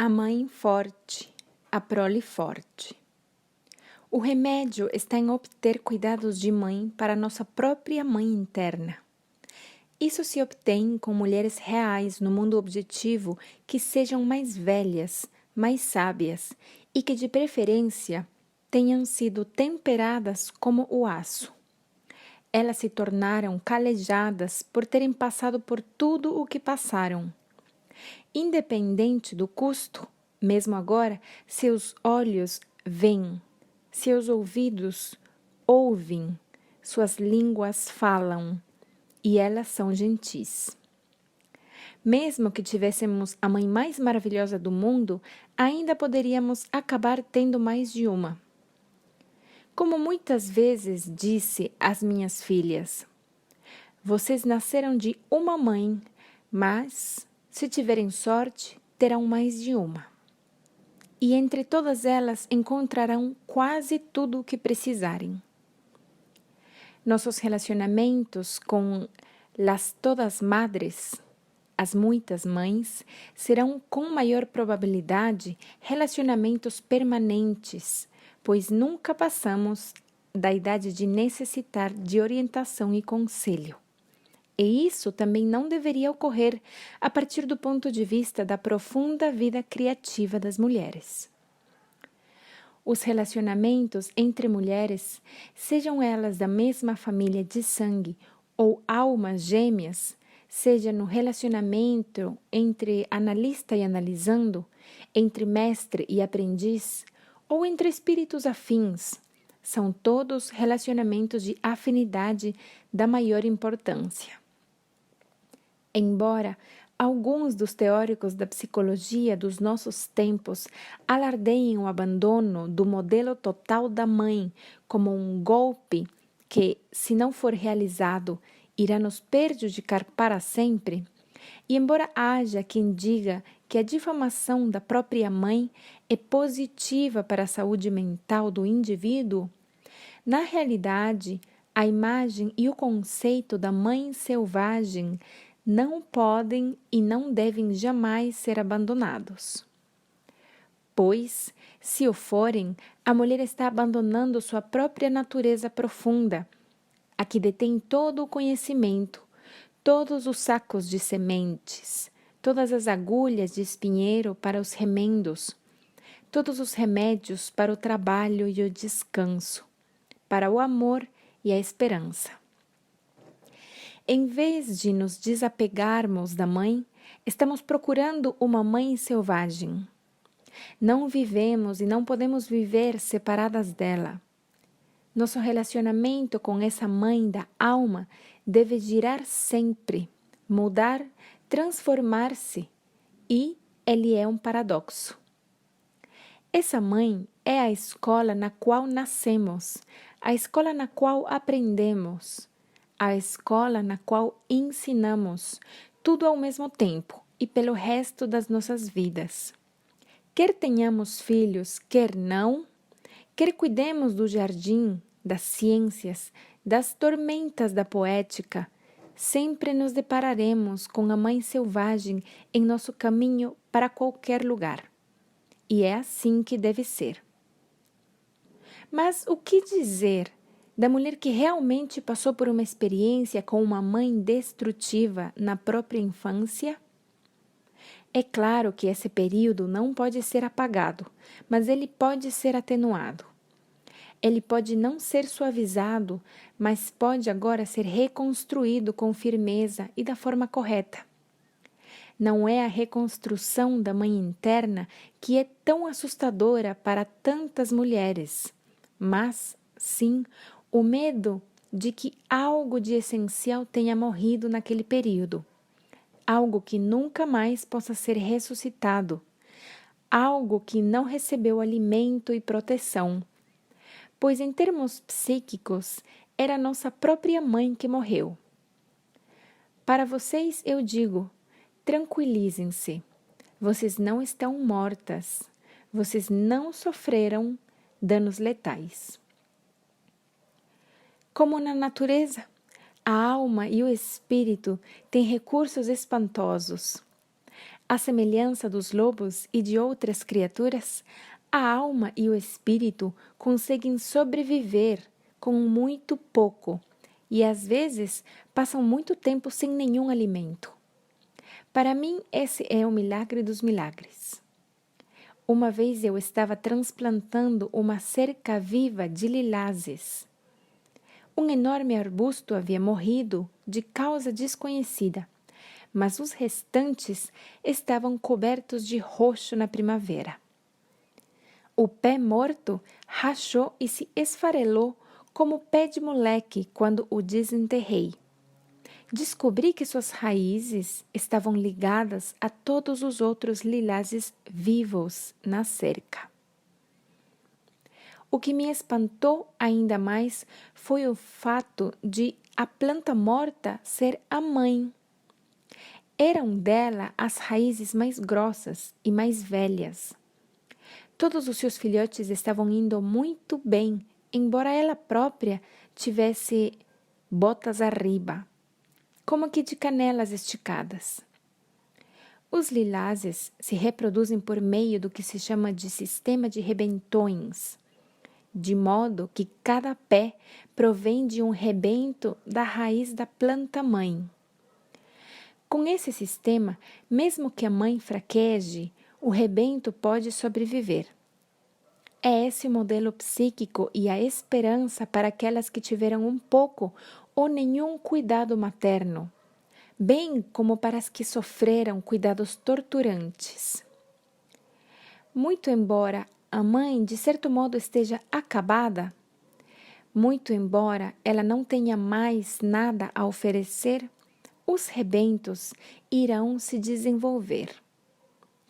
A mãe forte, a prole forte. O remédio está em obter cuidados de mãe para nossa própria mãe interna. Isso se obtém com mulheres reais no mundo objetivo que sejam mais velhas, mais sábias e que, de preferência, tenham sido temperadas como o aço. Elas se tornaram calejadas por terem passado por tudo o que passaram. Independente do custo, mesmo agora, seus olhos veem, seus ouvidos ouvem, suas línguas falam, e elas são gentis. Mesmo que tivéssemos a mãe mais maravilhosa do mundo, ainda poderíamos acabar tendo mais de uma. Como muitas vezes disse às minhas filhas, vocês nasceram de uma mãe, mas, se tiverem sorte, terão mais de uma. E entre todas elas encontrarão quase tudo o que precisarem. Nossos relacionamentos com las todas madres, as muitas mães, serão com maior probabilidade relacionamentos permanentes, pois nunca passamos da idade de necessitar de orientação e conselho. E isso também não deveria ocorrer a partir do ponto de vista da profunda vida criativa das mulheres. Os relacionamentos entre mulheres, sejam elas da mesma família de sangue ou almas gêmeas, seja no relacionamento entre analista e analisando, entre mestre e aprendiz, ou entre espíritos afins, são todos relacionamentos de afinidade da maior importância. Embora alguns dos teóricos da psicologia dos nossos tempos alardeiem o abandono do modelo total da mãe como um golpe que, se não for realizado, irá nos prejudicar para sempre, e embora haja quem diga que a difamação da própria mãe é positiva para a saúde mental do indivíduo, na realidade, a imagem e o conceito da mãe selvagem não podem e não devem jamais ser abandonados. Pois, se o forem, a mulher está abandonando sua própria natureza profunda, a que detém todo o conhecimento, todos os sacos de sementes, todas as agulhas de espinheiro para os remendos, todos os remédios para o trabalho e o descanso, para o amor e a esperança. Em vez de nos desapegarmos da mãe, estamos procurando uma mãe selvagem. Não vivemos e não podemos viver separadas dela. Nosso relacionamento com essa mãe da alma deve girar sempre, mudar, transformar-se, e ele é um paradoxo. Essa mãe é a escola na qual nascemos, a escola na qual aprendemos, a escola na qual ensinamos, tudo ao mesmo tempo e pelo resto das nossas vidas. Quer tenhamos filhos, quer não, quer cuidemos do jardim, das ciências, das tormentas da poética, sempre nos depararemos com a mãe selvagem em nosso caminho para qualquer lugar. E é assim que deve ser. Mas o que dizer da mulher que realmente passou por uma experiência com uma mãe destrutiva na própria infância? É claro que esse período não pode ser apagado, mas ele pode ser atenuado. Ele pode não ser suavizado, mas pode agora ser reconstruído com firmeza e da forma correta. Não é a reconstrução da mãe interna que é tão assustadora para tantas mulheres, mas, sim, o medo de que algo de essencial tenha morrido naquele período, algo que nunca mais possa ser ressuscitado, algo que não recebeu alimento e proteção, pois em termos psíquicos era nossa própria mãe que morreu. Para vocês eu digo, tranquilizem-se, vocês não estão mortas, vocês não sofreram danos letais. Como na natureza, a alma e o espírito têm recursos espantosos. À semelhança dos lobos e de outras criaturas, a alma e o espírito conseguem sobreviver com muito pouco e às vezes passam muito tempo sem nenhum alimento. Para mim, esse é o milagre dos milagres. Uma vez eu estava transplantando uma cerca viva de lilazes. Um enorme arbusto havia morrido de causa desconhecida, mas os restantes estavam cobertos de roxo na primavera. O pé morto rachou e se esfarelou como pé de moleque quando o desenterrei. Descobri que suas raízes estavam ligadas a todos os outros lilazes vivos na cerca. O que me espantou ainda mais foi o fato de a planta morta ser a mãe. Eram dela as raízes mais grossas e mais velhas. Todos os seus filhotes estavam indo muito bem, embora ela própria tivesse botas arriba, como que de canelas esticadas. Os lilazes se reproduzem por meio do que se chama de sistema de rebentões, de modo que cada pé provém de um rebento da raiz da planta-mãe. Com esse sistema, mesmo que a mãe fraqueje, o rebento pode sobreviver. É esse o modelo psíquico e a esperança para aquelas que tiveram um pouco ou nenhum cuidado materno, bem como para as que sofreram cuidados torturantes. Muito embora a mãe, de certo modo, esteja acabada, muito embora ela não tenha mais nada a oferecer, os rebentos irão se desenvolver,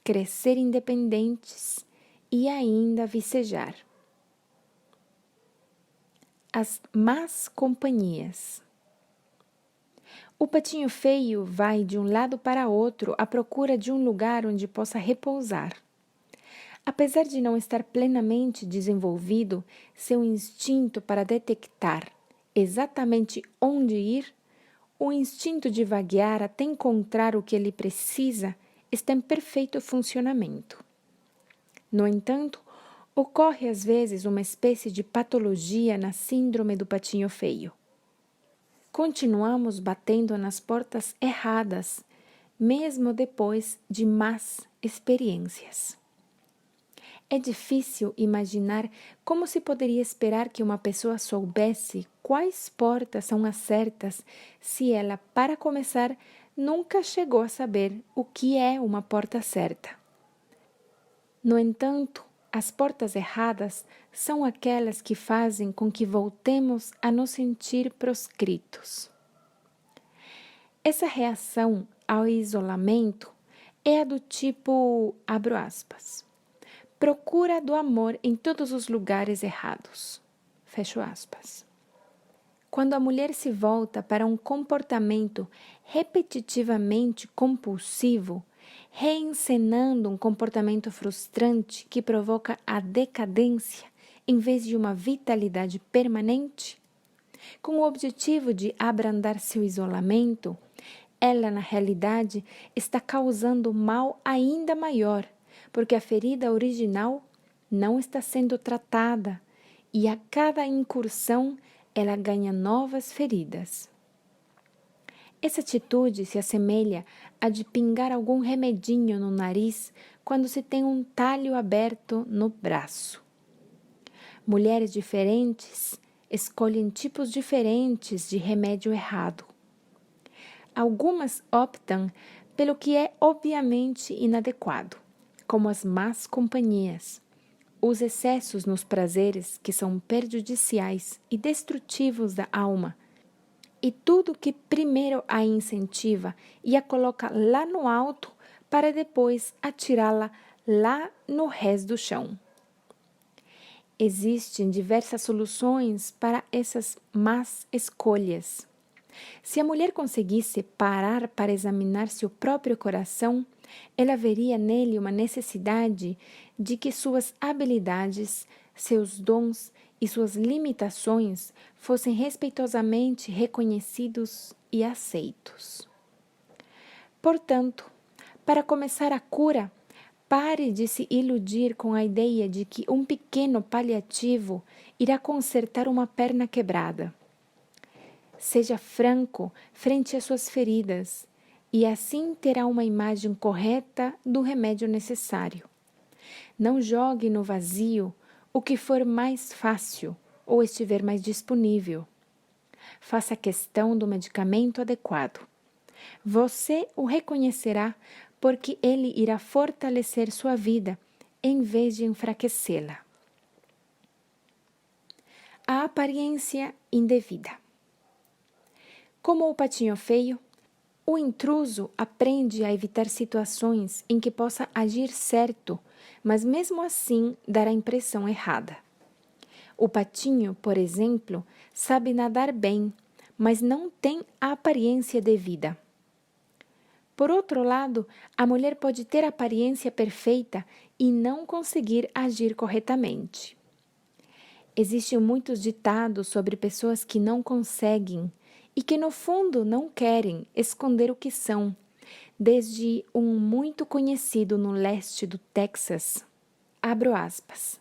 crescer independentes e ainda vicejar. As más companhias. O patinho feio vai de um lado para outro à procura de um lugar onde possa repousar. Apesar de não estar plenamente desenvolvido, seu instinto para detectar exatamente onde ir, o instinto de vaguear até encontrar o que ele precisa, está em perfeito funcionamento. No entanto, ocorre às vezes uma espécie de patologia na síndrome do patinho feio. Continuamos batendo nas portas erradas, mesmo depois de más experiências. É difícil imaginar como se poderia esperar que uma pessoa soubesse quais portas são as certas se ela, para começar, nunca chegou a saber o que é uma porta certa. No entanto, as portas erradas são aquelas que fazem com que voltemos a nos sentir proscritos. Essa reação ao isolamento é a do tipo, abro aspas, procura do amor em todos os lugares errados, fecho aspas. Quando a mulher se volta para um comportamento repetitivamente compulsivo, reencenando um comportamento frustrante que provoca a decadência em vez de uma vitalidade permanente, com o objetivo de abrandar seu isolamento, ela, na realidade, está causando mal ainda maior, porque a ferida original não está sendo tratada e a cada incursão ela ganha novas feridas. Essa atitude se assemelha à de pingar algum remedinho no nariz quando se tem um talho aberto no braço. Mulheres diferentes escolhem tipos diferentes de remédio errado. Algumas optam pelo que é obviamente inadequado, como as más companhias, os excessos nos prazeres que são prejudiciais e destrutivos da alma, e tudo que primeiro a incentiva e a coloca lá no alto para depois atirá-la lá no rés do chão. Existem diversas soluções para essas más escolhas. Se a mulher conseguisse parar para examinar seu próprio coração, ela veria nele uma necessidade de que suas habilidades, seus dons e suas limitações fossem respeitosamente reconhecidos e aceitos. Portanto, Para começar a cura, pare de se iludir com a ideia de que um pequeno paliativo irá consertar uma perna quebrada. Seja franco frente às suas feridas e assim terá uma imagem correta do remédio necessário. Não jogue no vazio o que for mais fácil ou estiver mais disponível. Faça questão do medicamento adequado. Você o reconhecerá porque ele irá fortalecer sua vida em vez de enfraquecê-la. A aparência indevida. Como o patinho feio, o intruso aprende a evitar situações em que possa agir certo, mas mesmo assim dar a impressão errada. O patinho, por exemplo, sabe nadar bem, mas não tem a aparência devida. Por outro lado, a mulher pode ter a aparência perfeita e não conseguir agir corretamente. Existem muitos ditados sobre pessoas que não conseguem e que, no fundo, não querem esconder o que são, desde um muito conhecido no leste do Texas. Abro aspas.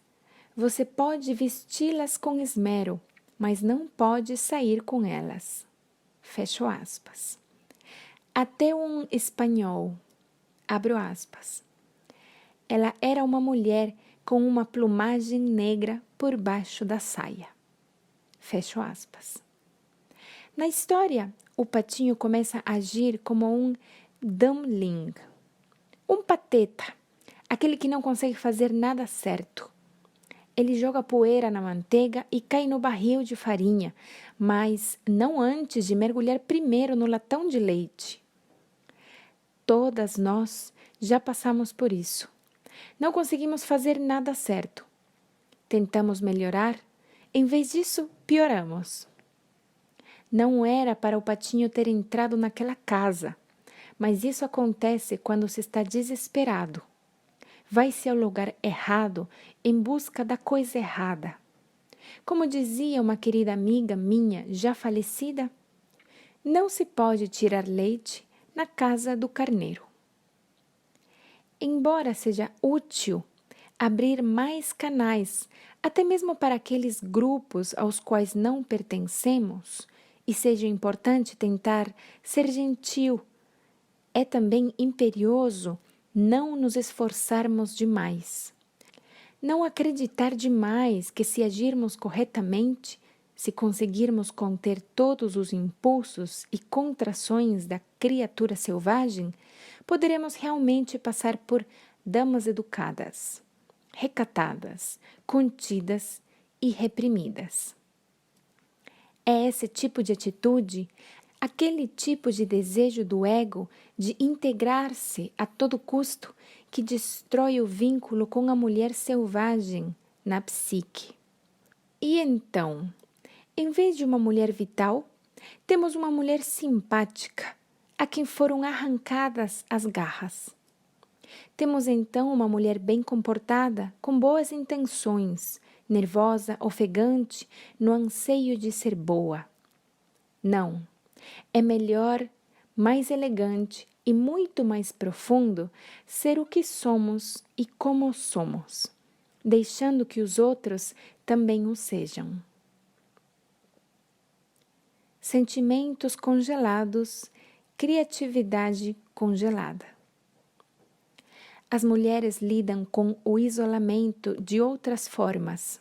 Você pode vesti-las com esmero, mas não pode sair com elas. Fecho aspas. Até um espanhol, abro aspas. Ela era uma mulher com uma plumagem negra por baixo da saia. Fecho aspas. Na história, o patinho começa a agir como um dumpling, um pateta, aquele que não consegue fazer nada certo. Ele joga poeira na manteiga e cai no barril de farinha, mas não antes de mergulhar primeiro no latão de leite. Todas nós já passamos por isso. Não conseguimos fazer nada certo. Tentamos melhorar, em vez disso, pioramos. Não era para o patinho ter entrado naquela casa, mas isso acontece quando se está desesperado. Vai-se ao lugar errado em busca da coisa errada. Como dizia uma querida amiga minha já falecida, não se pode tirar leite na casa do carneiro. Embora seja útil abrir mais canais, até mesmo para aqueles grupos aos quais não pertencemos, e seja importante tentar ser gentil, é também imperioso não nos esforçarmos demais. Não acreditar demais que, se agirmos corretamente, se conseguirmos conter todos os impulsos e contrações da criatura selvagem, poderemos realmente passar por damas educadas, recatadas, contidas e reprimidas. É esse tipo de atitude, aquele tipo de desejo do ego de integrar-se a todo custo, que destrói o vínculo com a mulher selvagem na psique. E então, em vez de uma mulher vital, temos uma mulher simpática, a quem foram arrancadas as garras. Temos então uma mulher bem comportada, com boas intenções, nervosa, ofegante, no anseio de ser boa. Não, é melhor, mais elegante e muito mais profundo ser o que somos e como somos, deixando que os outros também o sejam. Sentimentos congelados, criatividade congelada. As mulheres lidam com o isolamento de outras formas.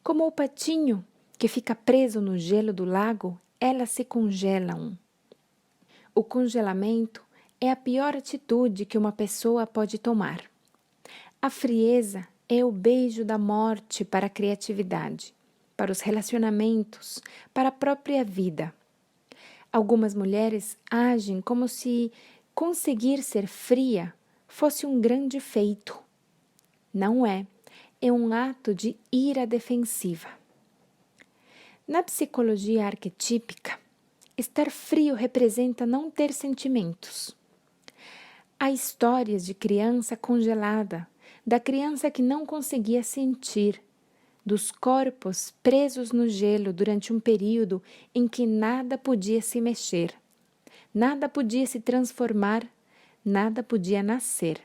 Como o patinho que fica preso no gelo do lago, elas se congelam. O congelamento é a pior atitude que uma pessoa pode tomar. A frieza é o beijo da morte para a criatividade, para os relacionamentos, para a própria vida. Algumas mulheres agem como se conseguir ser fria fosse um grande feito. Não é, é um ato de ira defensiva. Na psicologia arquetípica, estar frio representa não ter sentimentos. Há histórias de criança congelada, da criança que não conseguia sentir, dos corpos presos no gelo durante um período em que nada podia se mexer, nada podia se transformar, nada podia nascer.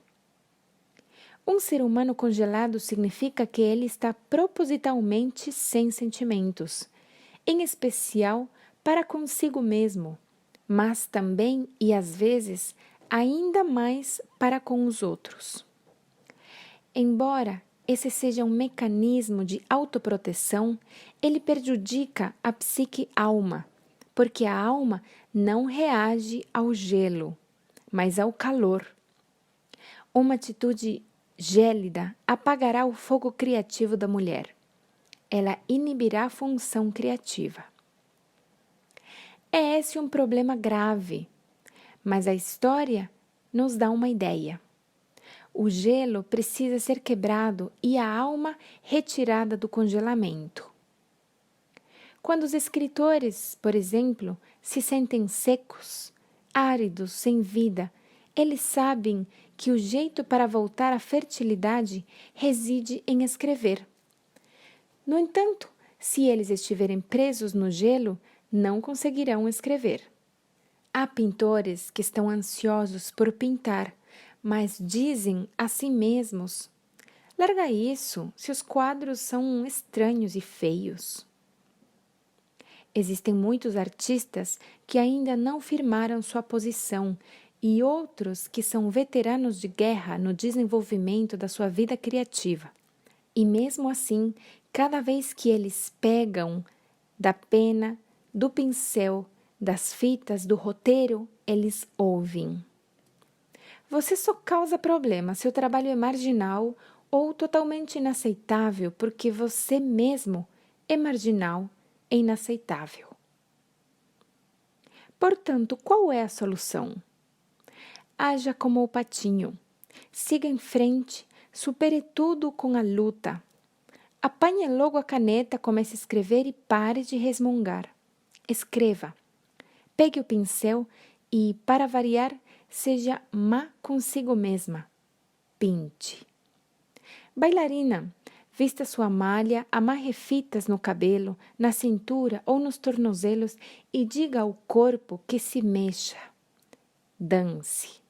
Um ser humano congelado significa que ele está propositalmente sem sentimentos, em especial para consigo mesmo, mas também e às vezes ainda mais para com os outros. Embora esse seja um mecanismo de autoproteção, ele prejudica a psique-alma, porque a alma não reage ao gelo, mas ao calor. Uma atitude gélida apagará o fogo criativo da mulher. Ela inibirá a função criativa. É esse um problema grave, mas a história nos dá uma ideia. O gelo precisa ser quebrado e a alma retirada do congelamento. Quando os escritores, por exemplo, se sentem secos, áridos, sem vida, eles sabem que o jeito para voltar à fertilidade reside em escrever. No entanto, se eles estiverem presos no gelo, não conseguirão escrever. Há pintores que estão ansiosos por pintar, mas dizem a si mesmos: larga isso, seus quadros são estranhos e feios. Existem muitos artistas que ainda não firmaram sua posição e outros que são veteranos de guerra no desenvolvimento da sua vida criativa. E mesmo assim, cada vez que eles pegam da pena, do pincel, das fitas, do roteiro, eles ouvem: você só causa problema, seu trabalho é marginal ou totalmente inaceitável porque você mesmo é marginal e inaceitável. Portanto, qual é a solução? Haja como o patinho. Siga em frente, supere tudo com a luta. Apanhe logo a caneta, comece a escrever e pare de resmungar. Escreva. Pegue o pincel e, para variar, seja má consigo mesma. Pinte. Bailarina, vista sua malha, amarre fitas no cabelo, na cintura ou nos tornozelos e diga ao corpo que se mexa. Dance.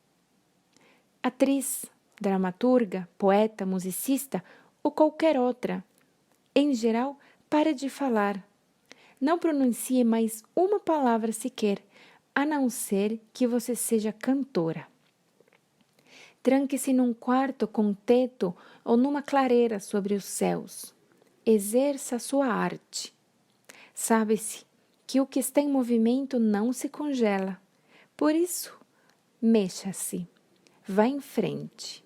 Atriz, dramaturga, poeta, musicista ou qualquer outra. Em geral, pare de falar. Não pronuncie mais uma palavra sequer, a não ser que você seja cantora. Tranque-se num quarto com teto ou numa clareira sobre os céus. Exerça sua arte. Sabe-se que o que está em movimento não se congela. Por isso, mexa-se. Vá em frente.